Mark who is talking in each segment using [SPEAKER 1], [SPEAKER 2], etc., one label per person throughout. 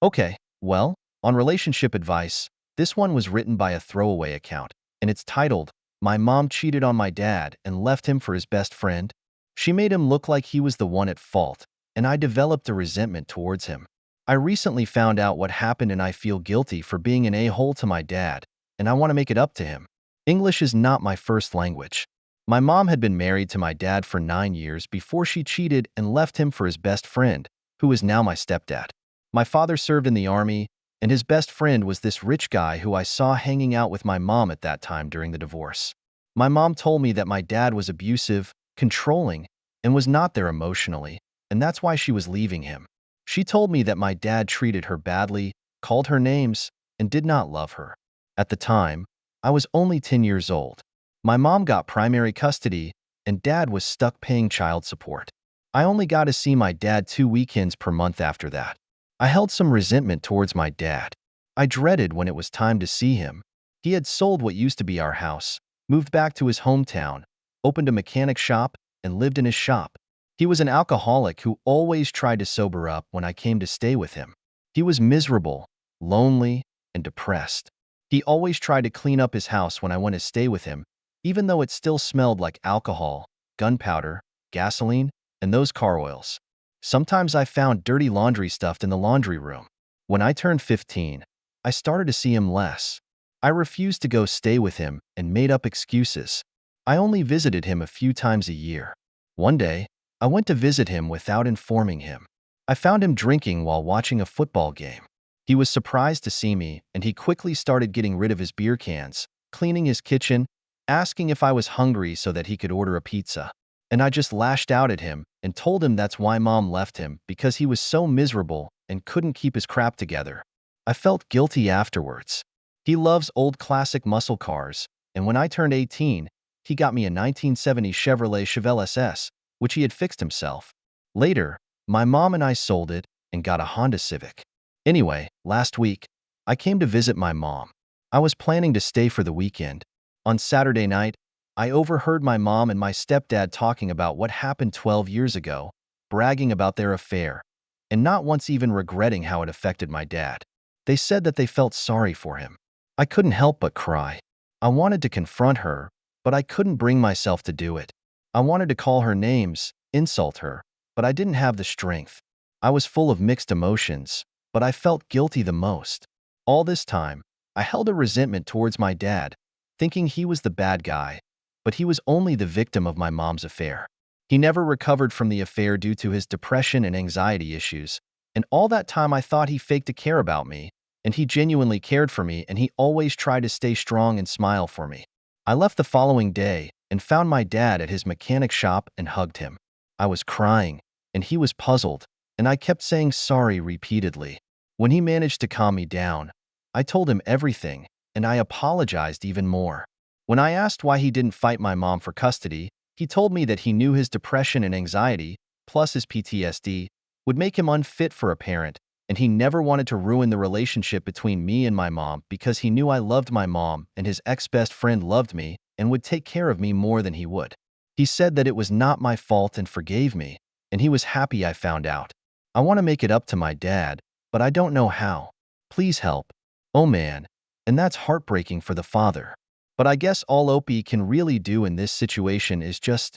[SPEAKER 1] Okay, well, on relationship advice, this one was written by a throwaway account, and it's titled, "My Mom Cheated on My Dad and Left Him for His Best Friend." She made him look like he was the one at fault, and I developed a resentment towards him. I recently found out what happened and I feel guilty for being an a-hole to my dad, and I want to make it up to him. English is not my first language. My mom had been married to my dad for 9 years before she cheated and left him for his best friend, who is now my stepdad. My father served in the army, and his best friend was this rich guy who I saw hanging out with my mom at that time during the divorce. My mom told me that my dad was abusive, controlling, and was not there emotionally, and that's why she was leaving him. She told me that my dad treated her badly, called her names, and did not love her. At the time, I was only 10 years old. My mom got primary custody, and dad was stuck paying child support. I only got to see my dad 2 weekends per month after that. I held some resentment towards my dad. I dreaded when it was time to see him. He had sold what used to be our house, moved back to his hometown, opened a mechanic shop, and lived in his shop. He was an alcoholic who always tried to sober up when I came to stay with him. He was miserable, lonely, and depressed. He always tried to clean up his house when I went to stay with him, even though it still smelled like alcohol, gunpowder, gasoline, and those car oils. Sometimes I found dirty laundry stuffed in the laundry room. When I turned 15, I started to see him less. I refused to go stay with him and made up excuses. I only visited him a few times a year. One day, I went to visit him without informing him. I found him drinking while watching a football game. He was surprised to see me, and he quickly started getting rid of his beer cans, cleaning his kitchen, asking if I was hungry so that he could order a pizza. And I just lashed out at him and told him that's why mom left him, because he was so miserable and couldn't keep his crap together. I felt guilty afterwards. He loves old classic muscle cars, and when I turned 18, he got me a 1970 Chevrolet Chevelle SS, which he had fixed himself. Later, my mom and I sold it and got a Honda Civic. Anyway, last week, I came to visit my mom. I was planning to stay for the weekend. On Saturday night, I overheard my mom and my stepdad talking about what happened 12 years ago, bragging about their affair, and not once even regretting how it affected my dad. They said that they felt sorry for him. I couldn't help but cry. I wanted to confront her, but I couldn't bring myself to do it. I wanted to call her names, insult her, but I didn't have the strength. I was full of mixed emotions, but I felt guilty the most. All this time, I held a resentment towards my dad, thinking he was the bad guy, but he was only the victim of my mom's affair. He never recovered from the affair due to his depression and anxiety issues, and all that time I thought he faked to care about me, and he genuinely cared for me, and he always tried to stay strong and smile for me. I left the following day and found my dad at his mechanic shop and hugged him. I was crying, and he was puzzled, and I kept saying sorry repeatedly. When he managed to calm me down, I told him everything, and I apologized even more. When I asked why he didn't fight my mom for custody, he told me that he knew his depression and anxiety, plus his PTSD, would make him unfit for a parent, and he never wanted to ruin the relationship between me and my mom because he knew I loved my mom and his ex-best friend loved me and would take care of me more than he would. He said that it was not my fault and forgave me, and he was happy I found out. I want to make it up to my dad, but I don't know how. Please help. Oh man, and that's heartbreaking for the father. But I guess all Opie can really do in this situation is just,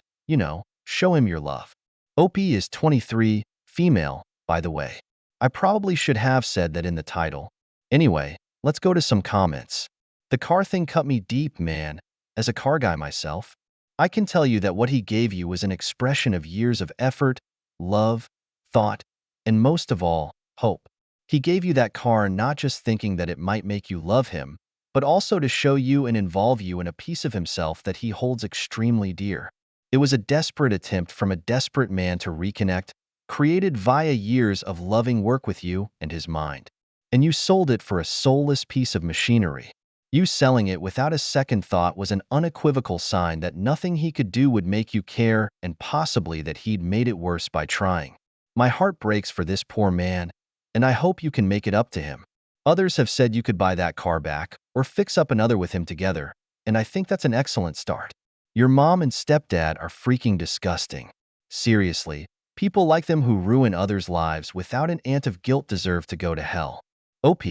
[SPEAKER 1] show him your love. Opie is 23, female, by the way. I probably should have said that in the title. Anyway, let's go to some comments. The car thing cut me deep, man. As a car guy myself, I can tell you that what he gave you was an expression of years of effort, love, thought, and most of all, hope. He gave you that car not just thinking that it might make you love him, but also to show you and involve you in a piece of himself that he holds extremely dear. It was a desperate attempt from a desperate man to reconnect, created via years of loving work with you and his mind. And you sold it for a soulless piece of machinery. You selling it without a second thought was an unequivocal sign that nothing he could do would make you care, and possibly that he'd made it worse by trying. My heart breaks for this poor man, and I hope you can make it up to him. Others have said you could buy that car back or fix up another with him together, and I think that's an excellent start. Your mom and stepdad are freaking disgusting. Seriously, People like them who ruin others' lives without an ant of guilt deserve to go to hell. OP,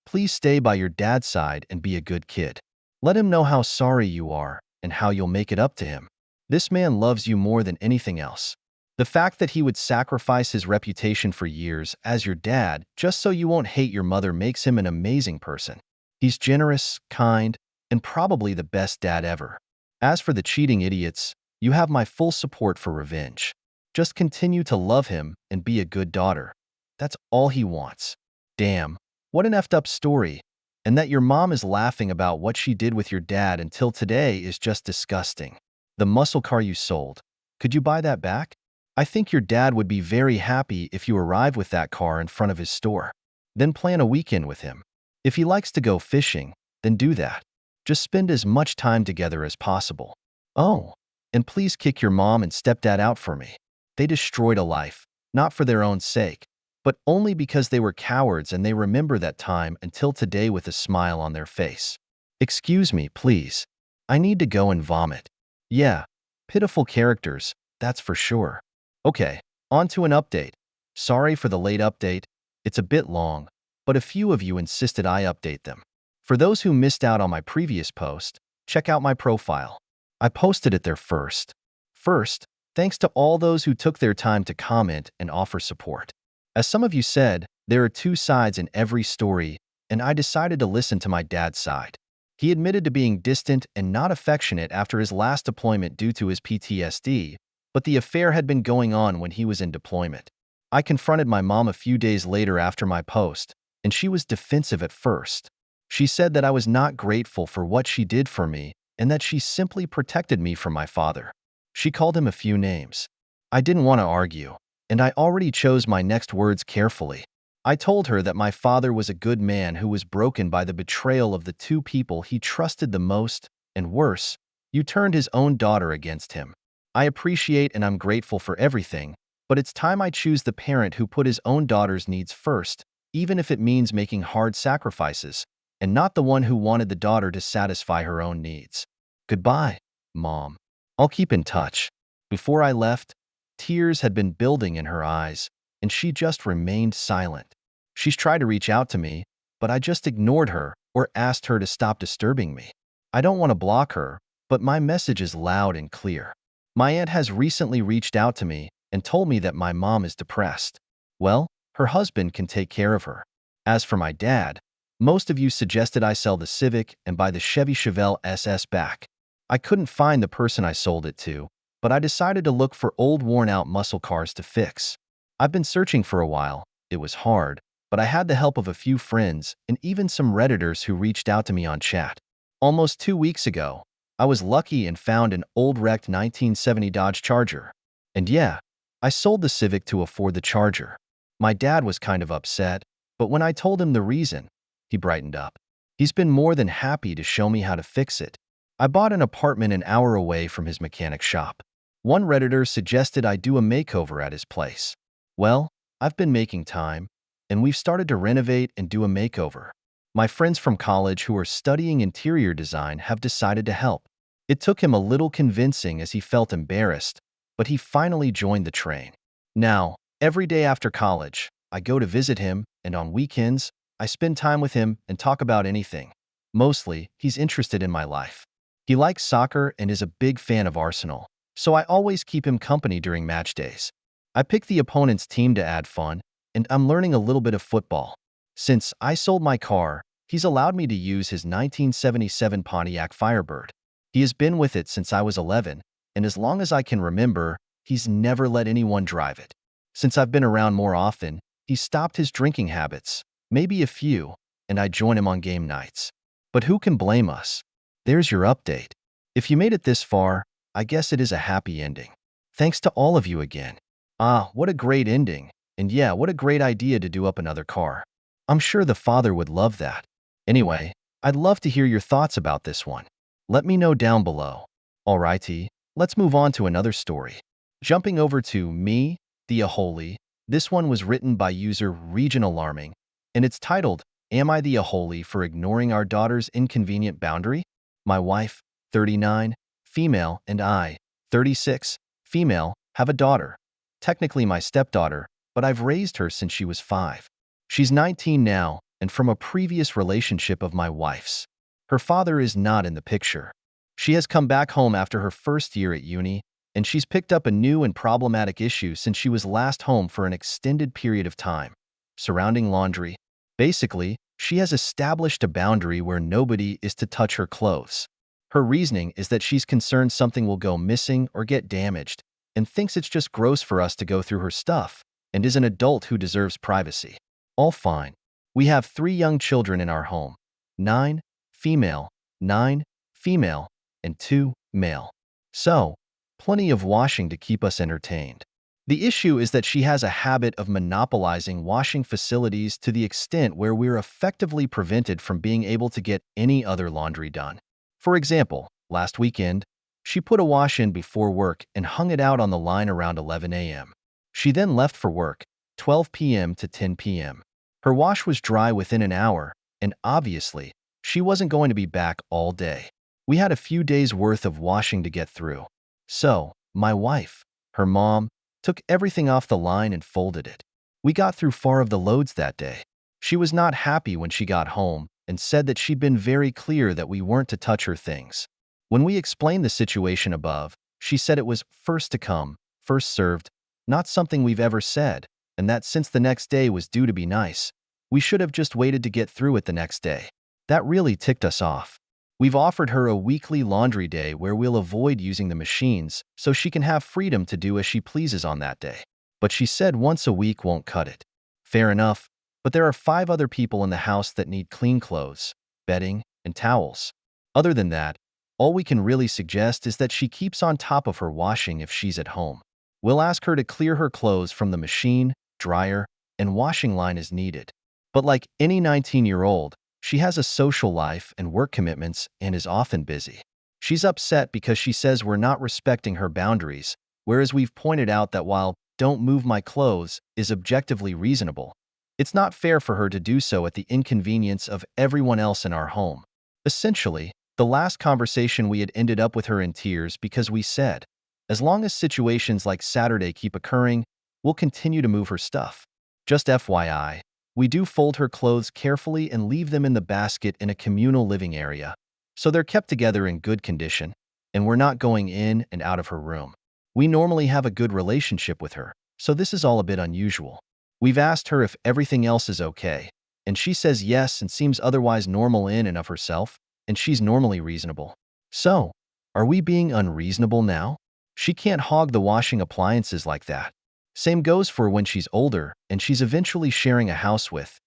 [SPEAKER 1] please stay by your dad's side and be a good kid. Let him know how sorry you are and how you'll make it up to him. This man loves you more than anything else. The fact that he would sacrifice his reputation for years as your dad just so you won't hate your mother makes him an amazing person. He's generous, kind, and probably the best dad ever. As for the cheating idiots, you have my full support for revenge. Just continue to love him and be a good daughter. That's all he wants. Damn, what an effed up story. And that your mom is laughing about what she did with your dad until today is just disgusting. The muscle car you sold, could you buy that back? I think your dad would be very happy if you arrive with that car in front of his store. Then plan a weekend with him. If he likes to go fishing, then do that. Just spend as much time together as possible. Oh, and please kick your mom and stepdad out for me. They destroyed a life, not for their own sake, but only because they were cowards and they remember that time until today with a smile on their face. Excuse me, please. I need to go and vomit. Yeah, pitiful characters, that's for sure. Okay, on to an update. Sorry for the late update. It's a bit long, but a few of you insisted I update them. For those who missed out on my previous post, check out my profile. I posted it there first. First, thanks to all those who took their time to comment and offer support. As some of you said, there are two sides in every story, and I decided to listen to my dad's side. He admitted to being distant and not affectionate after his last deployment due to his PTSD, but the affair had been going on when he was in deployment. I confronted my mom a few days later after my post, and she was defensive at first. She said that I was not grateful for what she did for me and that she simply protected me from my father. She called him a few names. I didn't want to argue, and I already chose my next words carefully. I told her that my father was a good man who was broken by the betrayal of the two people he trusted the most, and worse, you turned his own daughter against him. I appreciate and I'm grateful for everything, but it's time I choose the parent who put his own daughter's needs first, even if it means making hard sacrifices, and not the one who wanted the daughter to satisfy her own needs. Goodbye, Mom. I'll keep in touch. Before I left, tears had been building in her eyes, and she just remained silent. She's tried to reach out to me, but I just ignored her or asked her to stop disturbing me. I don't want to block her, but my message is loud and clear. My aunt has recently reached out to me and told me that my mom is depressed. Well, her husband can take care of her. As for my dad, most of you suggested I sell the Civic and buy the Chevy Chevelle SS back. I couldn't find the person I sold it to, but I decided to look for old worn-out muscle cars to fix. I've been searching for a while. It was hard, but I had the help of a few friends and even some Redditors who reached out to me on chat. Almost 2 weeks ago, I was lucky and found an old wrecked 1970 Dodge Charger. And yeah, I sold the Civic to afford the Charger. My dad was kind of upset, but when I told him the reason, he brightened up. He's been more than happy to show me how to fix it. I bought an apartment an hour away from his mechanic shop. One Redditor suggested I do a makeover at his place. Well, I've been making time, and we've started to renovate and do a makeover. My friends from college who are studying interior design have decided to help. It took him a little convincing as he felt embarrassed, but he finally joined the train. Now, every day after college, I go to visit him, and on weekends, I spend time with him and talk about anything. Mostly, he's interested in my life. He likes soccer and is a big fan of Arsenal, so I always keep him company during match days. I pick the opponent's team to add fun, and I'm learning a little bit of football. Since I sold my car, he's allowed me to use his 1977 Pontiac Firebird. He has been with it since I was 11, and as long as I can remember, he's never let anyone drive it. Since I've been around more often, he's stopped his drinking habits, maybe a few, and I join him on game nights. But who can blame us? There's your update. If you made it this far, I guess it is a happy ending. Thanks to all of you again. Ah, what a great ending. And yeah, what a great idea to do up another car. I'm sure the father would love that. Anyway, I'd love to hear your thoughts about this one. Let me know down below. Alrighty, let's move on to another story. Jumping over to Me, the Aholy. This one was written by user Region Alarming, and it's titled, Am I the Aholy for ignoring our daughter's inconvenient boundary? My wife, 39, female, and I, 36, female, have a daughter. technically my stepdaughter, but I've raised her since she was 5. She's 19 now, and from a previous relationship of my wife's. Her father is not in the picture. She has come back home after her first year at uni, and she's picked up a new and problematic issue since she was last home for an extended period of time. Surrounding laundry. Basically, she has established a boundary where nobody is to touch her clothes. Her reasoning is that she's concerned something will go missing or get damaged, and thinks it's just gross for us to go through her stuff, and is an adult who deserves privacy. All fine. We have 3 young children in our home. 9 female, 9 female, and 2 male. So, plenty of washing to keep us entertained. The issue is that she has a habit of monopolizing washing facilities to the extent where we're effectively prevented from being able to get any other laundry done. For example, last weekend, she put a wash in before work and hung it out on the line around 11 a.m. She then left for work, 12 p.m. to 10 p.m. Her wash was dry within an hour, and obviously, she wasn't going to be back all day. We had a few days' worth of washing to get through. So, my wife, her mom, took everything off the line and folded it. We got through 4 of the loads that day. She was not happy when she got home and said that she'd been very clear that we weren't to touch her things. When we explained the situation above, she said it was first to come, first served, not something we've ever said, and that since the next day was due to be nice, we should have just waited to get through it the next day. That really ticked us off. We've offered her a weekly laundry day where we'll avoid using the machines so she can have freedom to do as she pleases on that day. But she said once a week won't cut it. Fair enough, but there are 5 other people in the house that need clean clothes, bedding, and towels. Other than that, all we can really suggest is that she keeps on top of her washing if she's at home. We'll ask her to clear her clothes from the machine, dryer, and washing line as needed. But like any 19-year-old, she has a social life and work commitments and is often busy. She's upset because she says we're not respecting her boundaries, whereas we've pointed out that while "don't move my clothes" is objectively reasonable, it's not fair for her to do so at the inconvenience of everyone else in our home. Essentially, the last conversation we had ended up with her in tears because we said, as long as situations like Saturday keep occurring, we'll continue to move her stuff. Just FYI, we do fold her clothes carefully and leave them in the basket in a communal living area, so they're kept together in good condition, and we're not going in and out of her room. We normally have a good relationship with her, so this is all a bit unusual. We've asked her if everything else is okay, and she says yes and seems otherwise normal in and of herself, and she's normally reasonable. So, are we being unreasonable now? She can't hog the washing appliances like that. Same goes for when she's older and she's eventually sharing a house with,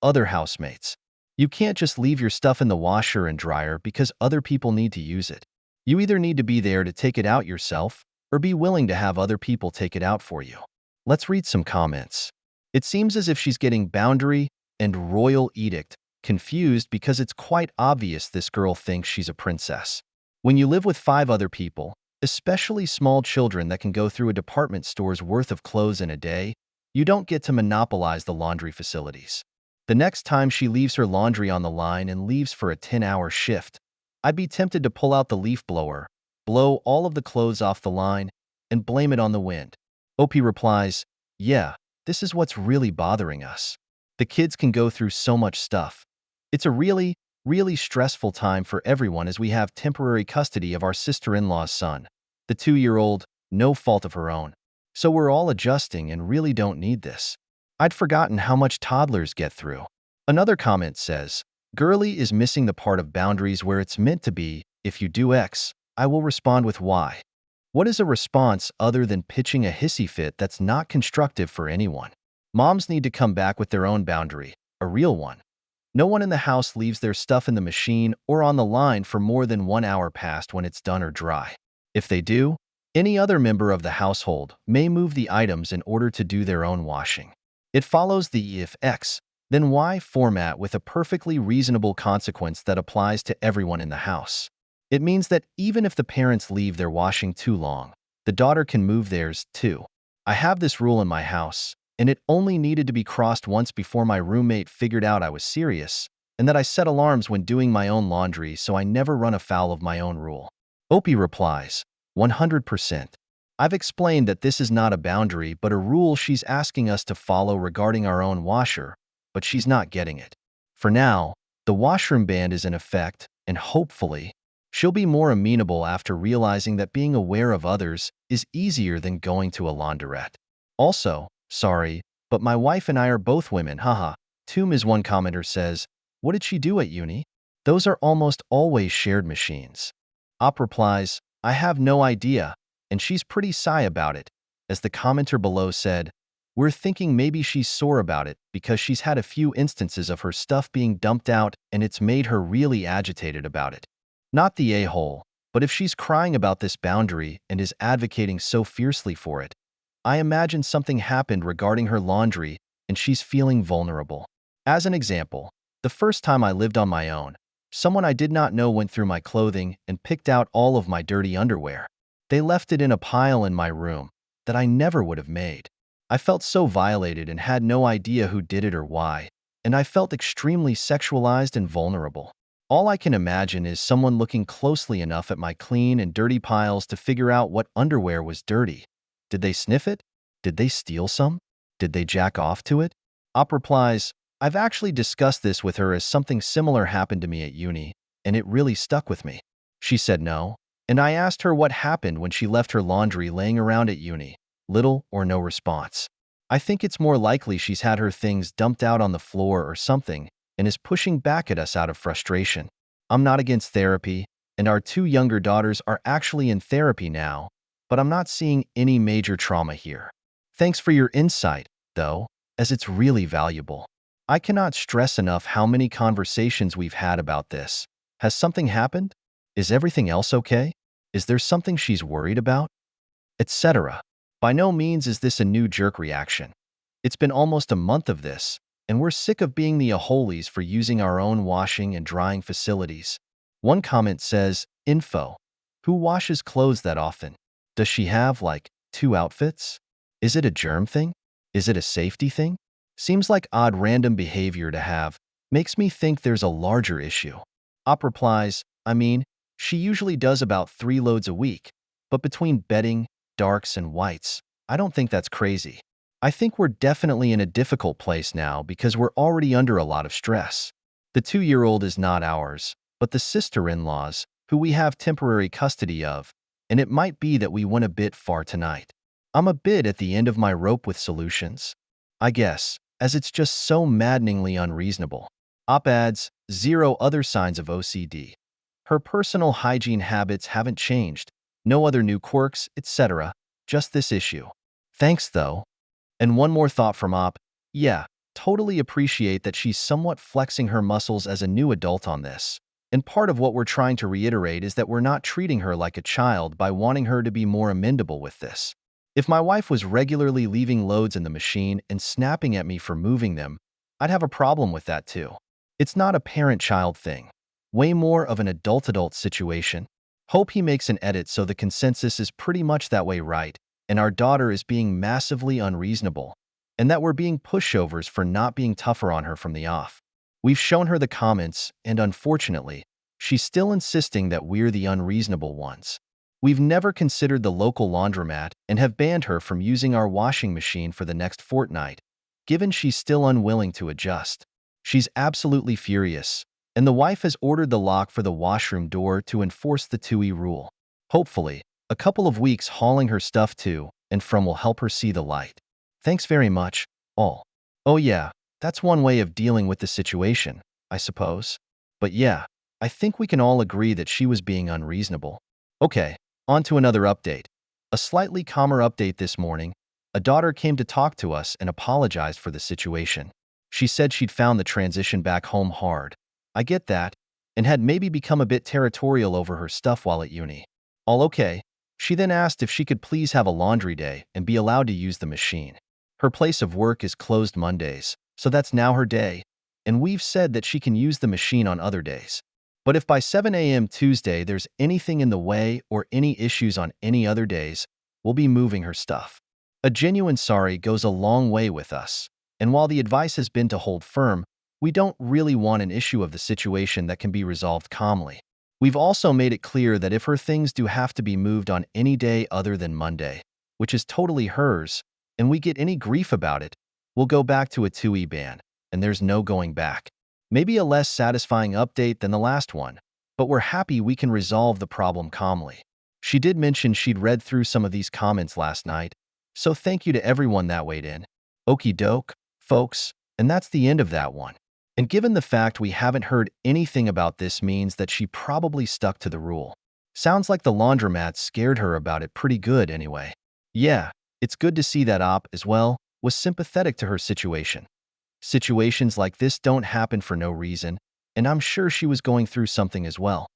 [SPEAKER 1] other housemates. You can't just leave your stuff in the washer and dryer because other people need to use it. You either need to be there to take it out yourself or be willing to have other people take it out for you. Let's read some comments. It seems as if she's getting boundary and royal edict confused because it's quite obvious this girl thinks she's a princess. When you live with 5 other people, especially small children that can go through a department store's worth of clothes in a day, you don't get to monopolize the laundry facilities. The next time she leaves her laundry on the line and leaves for a 10-hour shift, I'd be tempted to pull out the leaf blower, blow all of the clothes off the line, and blame it on the wind. OP replies, "Yeah, this is what's really bothering us. The kids can go through so much stuff. It's a really stressful time for everyone as we have temporary custody of our sister-in-law's son, the 2-year-old, no fault of her own. So we're all adjusting and really don't need this. I'd forgotten how much toddlers get through." Another comment says, "Girly is missing the part of boundaries where it's meant to be, if you do X, I will respond with Y." What is a response other than pitching a hissy fit that's not constructive for anyone? Moms need to come back with their own boundary, a real one. No one in the house leaves their stuff in the machine or on the line for more than 1 hour past when it's done or dry. If they do, any other member of the household may move the items in order to do their own washing. It follows the if X, then Y format with a perfectly reasonable consequence that applies to everyone in the house. It means that even if the parents leave their washing too long, the daughter can move theirs too. I have this rule in my house, and it only needed to be crossed once before my roommate figured out I was serious, and that I set alarms when doing my own laundry so I never run afoul of my own rule. Opie replies, 100%. I've explained that this is not a boundary but a rule she's asking us to follow regarding our own washer, but she's not getting it. For now, the washroom ban is in effect, and hopefully, she'll be more amenable after realizing that being aware of others is easier than going to a laundrette. Also, sorry, but my wife and I are both women, haha. Toom, as one commenter says, what did she do at uni? Those are almost always shared machines. Op replies, I have no idea, and she's pretty sigh about it. As the commenter below said, we're thinking maybe she's sore about it because she's had a few instances of her stuff being dumped out and it's made her really agitated about it. Not the a-hole, but if she's crying about this boundary and is advocating so fiercely for it, I imagine something happened regarding her laundry and she's feeling vulnerable. As an example, the first time I lived on my own, someone I did not know went through my clothing and picked out all of my dirty underwear. They left it in a pile in my room that I never would have made. I felt so violated and had no idea who did it or why, and I felt extremely sexualized and vulnerable. All I can imagine is someone looking closely enough at my clean and dirty piles to figure out what underwear was dirty. Did they sniff it? Did they steal some? Did they jack off to it? Op replies, I've actually discussed this with her as something similar happened to me at uni, and it really stuck with me. She said no, and I asked her what happened when she left her laundry laying around at uni. Little or no response. I think it's more likely she's had her things dumped out on the floor or something and is pushing back at us out of frustration. I'm not against therapy, and our two younger daughters are actually in therapy now, but I'm not seeing any major trauma here. Thanks for your insight, though, as it's really valuable. I cannot stress enough how many conversations we've had about this. Has something happened? Is everything else okay? Is there something she's worried about? Etc. By no means is this a new jerk reaction. It's been almost a month of this, and we're sick of being the aholies for using our own washing and drying facilities. One comment says, info. Who washes clothes that often? Does she have, like, 2 outfits? Is it a germ thing? Is it a safety thing? Seems like odd random behavior to have. Makes me think there's a larger issue. Op replies, I mean, she usually does about 3 loads a week, but between bedding, darks, and whites, I don't think that's crazy. I think we're definitely in a difficult place now because we're already under a lot of stress. The 2-year-old is not ours, but the sister-in-law's, who we have temporary custody of, and it might be that we went a bit far tonight. I'm a bit at the end of my rope with solutions, I guess, as it's just so maddeningly unreasonable. Op adds, 0 other signs of OCD. Her personal hygiene habits haven't changed, no other new quirks, etc., just this issue. Thanks, though. And one more thought from Op, yeah, totally appreciate that she's somewhat flexing her muscles as a new adult on this. And part of what we're trying to reiterate is that we're not treating her like a child by wanting her to be more amenable with this. If my wife was regularly leaving loads in the machine and snapping at me for moving them, I'd have a problem with that too. It's not a parent-child thing. Way more of an adult-adult situation. Hope he makes an edit so the consensus is pretty much that way, right? And our daughter is being massively unreasonable, and that we're being pushovers for not being tougher on her from the off. We've shown her the comments, and unfortunately, she's still insisting that we're the unreasonable ones. We've never considered the local laundromat and have banned her from using our washing machine for the next fortnight, given she's still unwilling to adjust. She's absolutely furious, and the wife has ordered the lock for the washroom door to enforce the 2E rule. Hopefully, a couple of weeks hauling her stuff to and from will help her see the light. Thanks very much, all. Oh yeah, that's one way of dealing with the situation, I suppose. But yeah, I think we can all agree that she was being unreasonable. Okay, on to another update. A slightly calmer update this morning. A daughter came to talk to us and apologized for the situation. She said she'd found the transition back home hard. I get that, and had maybe become a bit territorial over her stuff while at uni. All okay. She then asked if she could please have a laundry day and be allowed to use the machine. Her place of work is closed Mondays, so that's now her day, and we've said that she can use the machine on other days. But if by 7 a.m. Tuesday there's anything in the way or any issues on any other days, we'll be moving her stuff. A genuine sorry goes a long way with us, and while the advice has been to hold firm, we don't really want an issue of the situation that can be resolved calmly. We've also made it clear that if her things do have to be moved on any day other than Monday, which is totally hers, and we get any grief about it, we'll go back to a 2E ban, and there's no going back. Maybe a less satisfying update than the last one, but we're happy we can resolve the problem calmly. She did mention she'd read through some of these comments last night, so thank you to everyone that weighed in. Okie doke, folks, and that's the end of that one. And given the fact we haven't heard anything about this means that she probably stuck to the rule. Sounds like the laundromat scared her about it pretty good anyway. Yeah, it's good to see that Op, as well, was sympathetic to her situation. Situations like this don't happen for no reason, and I'm sure she was going through something as well.